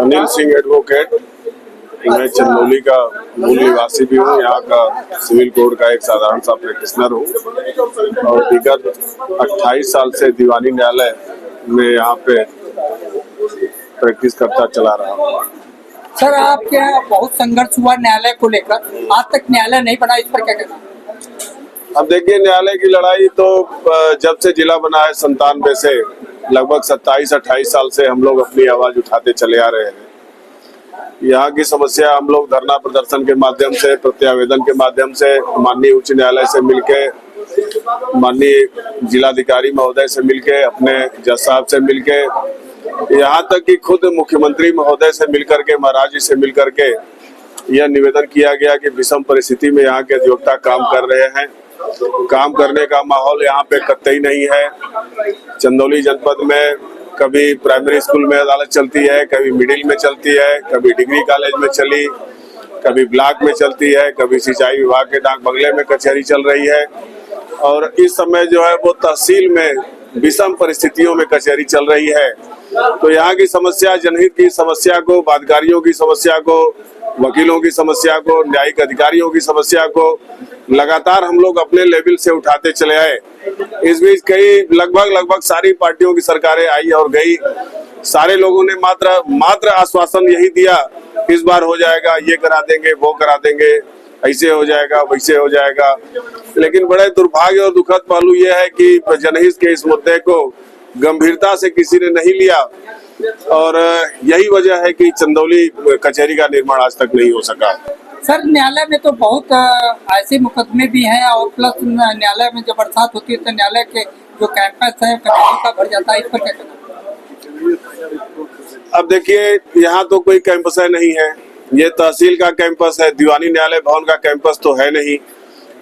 Anil Singh advocate. मैं चंदौली का मूल निवासी भी हूँ, यहाँ का सिविल कोड का एक साधारण सा प्रैक्टिशनर हूँ और विगत 28 साल से दीवानी न्यायालय में यहाँ पे प्रैक्टिस करता चला रहा हूँ। सर, आपके यहाँ बहुत संघर्ष हुआ न्यायालय को लेकर, आज तक न्यायालय नहीं बना, इस पर क्या कहना? अब देखिए, न्यायालय की लड़ाई तो जब से जिला बना है 97 से लगभग 27-28 साल से हम लोग अपनी आवाज उठाते चले आ रहे हैं। यहाँ की समस्या हम लोग धरना प्रदर्शन के माध्यम से, प्रत्यावेदन के माध्यम से, माननीय उच्च न्यायालय से मिलके, माननीय जिलाधिकारी महोदय से मिलके, अपने जज साहब से मिलके, यहाँ तक कि खुद मुख्यमंत्री महोदय से मिलकर के, महाराज जी से मिलकर के यह निवेदन किया गया कि विषम परिस्थिति में यहाँ के अधिवक्ता काम कर रहे हैं। काम करने का माहौल यहाँ पे कतई नहीं है। चंदौली जनपद में कभी प्राइमरी स्कूल में अदालत चलती है, कभी मिडिल में चलती है, कभी डिग्री कॉलेज में चली, कभी ब्लॉक में चलती है, कभी सिंचाई विभाग के डाक बंगले में कचहरी चल रही है और इस समय जो है वो तहसील में विषम परिस्थितियों में कचहरी चल रही है। तो यहाँ की समस्या, जनहित की समस्या को, बादगारियों की समस्या को, वकीलों की समस्या को, न्यायिक अधिकारियों की समस्या को लगातार हम लोग अपने लेवल से उठाते चले आए। इस बीच कई लगभग सारी पार्टियों की सरकारें आई और गई। सारे लोगों ने मात्र आश्वासन यही दिया, इस बार हो जाएगा, ये करा देंगे, वो करा देंगे, ऐसे हो जाएगा, वैसे हो जाएगा। लेकिन बड़े दुर्भाग्य और दुखद पहलू ये है कि जनहित के इस मुद्दे को गंभीरता से किसी ने नहीं लिया और यही वजह है कि चंदौली कचहरी का निर्माण आज तक नहीं हो सका। सर, न्यायालय में तो बहुत ऐसे मुकदमे भी हैं और प्लस न्यायालय में जब बरसात होती है तो न्यायालय के जो कैंपस है कचहरी का भर जाता है, इस पर क्या कहना? अब देखिए, यहाँ तो कोई कैंपस नहीं है, ये तहसील का कैंपस है, दीवानी न्यायालय भवन का कैंपस तो है नहीं।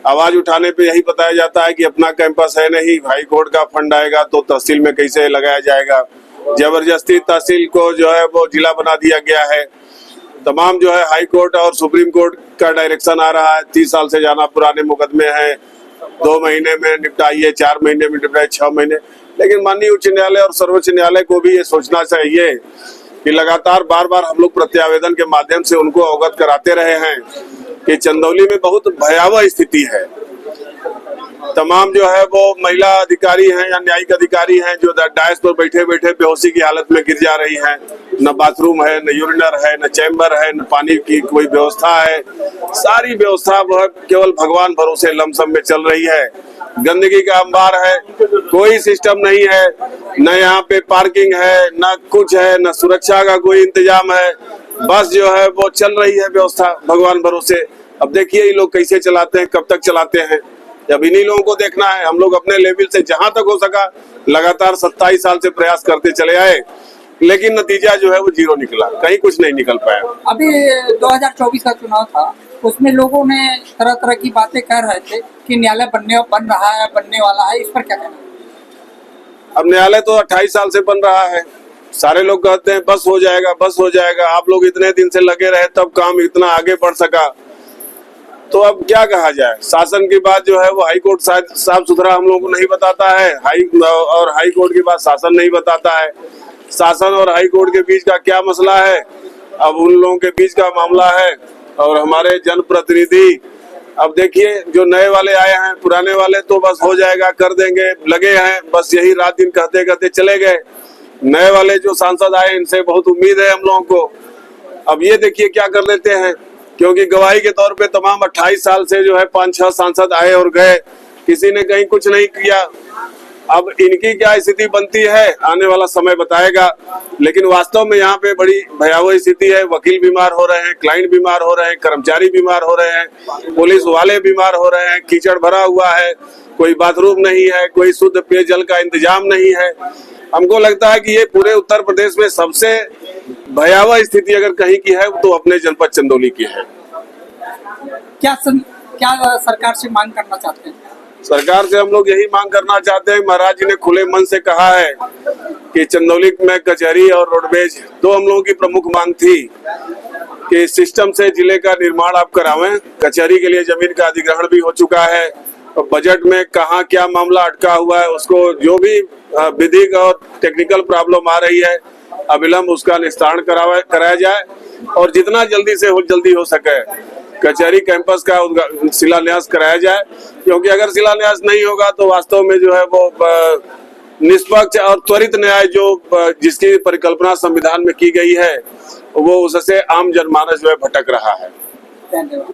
आवाज उठाने पे यही बताया जाता है कि अपना कैंपस है नहीं, हाई कोर्ट का फंड आएगा तो तहसील में कैसे लगाया जाएगा। जबरदस्ती तहसील को जो है वो जिला बना दिया गया है। तमाम जो है हाई कोर्ट और सुप्रीम कोर्ट का डायरेक्शन आ रहा है, 30 साल से जाना पुराने मुकदमे हैं, 2 महीने में निपटाइए, 4 महीने में निपटाइए, 6 महीने। लेकिन माननीय उच्च न्यायालय और सर्वोच्च न्यायालय को भी ये सोचना चाहिए कि लगातार बार हम लोग प्रत्यावेदन के माध्यम से उनको अवगत कराते रहे हैं कि चंदौली में बहुत भयावह स्थिति है। तमाम जो है वो महिला अधिकारी हैं या न्यायिक अधिकारी हैं जो डायस पर बैठे बैठे बेहोशी की हालत में गिर जा रही हैं। न बाथरूम है, न यूरिनर है, न चैम्बर है, न पानी की कोई व्यवस्था है। सारी व्यवस्था वह केवल भगवान भरोसे लमसम में चल रही है। गंदगी का अंबार है, कोई सिस्टम नहीं है, न यहाँ पे पार्किंग है, न कुछ है, न सुरक्षा का कोई इंतजाम है। बस जो है वो चल रही है व्यवस्था भगवान भरोसे। अब देखिए ये लोग कैसे चलाते हैं, कब तक चलाते हैं, जब इन्हीं लोगों को देखना है। हम लोग अपने लेवल से जहां तक हो सका लगातार 27 साल से प्रयास करते चले आए, लेकिन नतीजा जो है वो 0 निकला, कहीं कुछ नहीं निकल पाया। अभी 2024 का चुनाव था, उसमें लोगों ने तरह की बातें कह रहे थे कि न्यायालय बन रहा है, बनने वाला है, इस पर क्या कहना? अब न्यायालय तो 28 साल से बन रहा है, सारे लोग कहते हैं बस हो जाएगा, बस हो जाएगा। आप लोग इतने दिन से लगे रहे तब काम इतना आगे बढ़ सका, तो अब क्या कहा जाए। शासन की बात जो है वो हाई कोर्ट साफ सुथरा हम लोगों को नहीं बताता है, हाई कोर्ट की बात शासन नहीं बताता है। शासन और हाई कोर्ट के बीच का क्या मसला है, अब उन लोगों के बीच का मामला है और हमारे जनप्रतिनिधि। अब देखिए, जो नए वाले आए हैं, पुराने वाले तो बस हो जाएगा, कर देंगे, लगे हैं, बस यही रात दिन कहते कहते चले गए। नए वाले जो सांसद आए, इनसे बहुत उम्मीद है हम लोगों को। अब ये देखिए क्या कर लेते हैं, क्योंकि गवाही के तौर पे तमाम 28 साल से जो है 5-6 सांसद आए और गए, किसी ने कहीं कुछ नहीं किया। अब इनकी क्या स्थिति बनती है आने वाला समय बताएगा, लेकिन वास्तव में यहाँ पे बड़ी भयावह स्थिति है। वकील बीमार हो रहे हैं, क्लाइंट बीमार हो रहे हैं, कर्मचारी बीमार हो रहे हैं, पुलिस वाले बीमार हो रहे हैं, कीचड़ भरा हुआ है, कोई बाथरूम नहीं है, कोई शुद्ध पेयजल का इंतजाम नहीं है। हमको लगता है कि ये पूरे उत्तर प्रदेश में सबसे भयावह स्थिति अगर कहीं की है तो अपने जनपद चंदौली की है। क्या सरकार से मांग करना चाहते हैं? सरकार से हम लोग यही मांग करना चाहते हैं, महाराज जी ने खुले मन से कहा है कि चंदौली में कचहरी और रोडवेज दो हम लोगों की प्रमुख मांग थी कि सिस्टम से जिले का निर्माण आप करावें। कचहरी के लिए जमीन का अधिग्रहण भी हो चुका है, तो बजट में कहाँ क्या मामला अटका हुआ है, उसको जो भी विधिक और टेक्निकल प्रॉब्लम आ रही है अविलंब उसका निस्तारण कराया जाए और जितना जल्दी हो सके कचहरी कैंपस का शिलान्यास कराया जाए, क्योंकि अगर शिलान्यास नहीं होगा तो वास्तव में जो है वो निष्पक्ष और त्वरित न्याय जिसकी परिकल्पना संविधान में की गई है वो उससे आम जनमानस जो है भटक रहा है। धन्यवाद।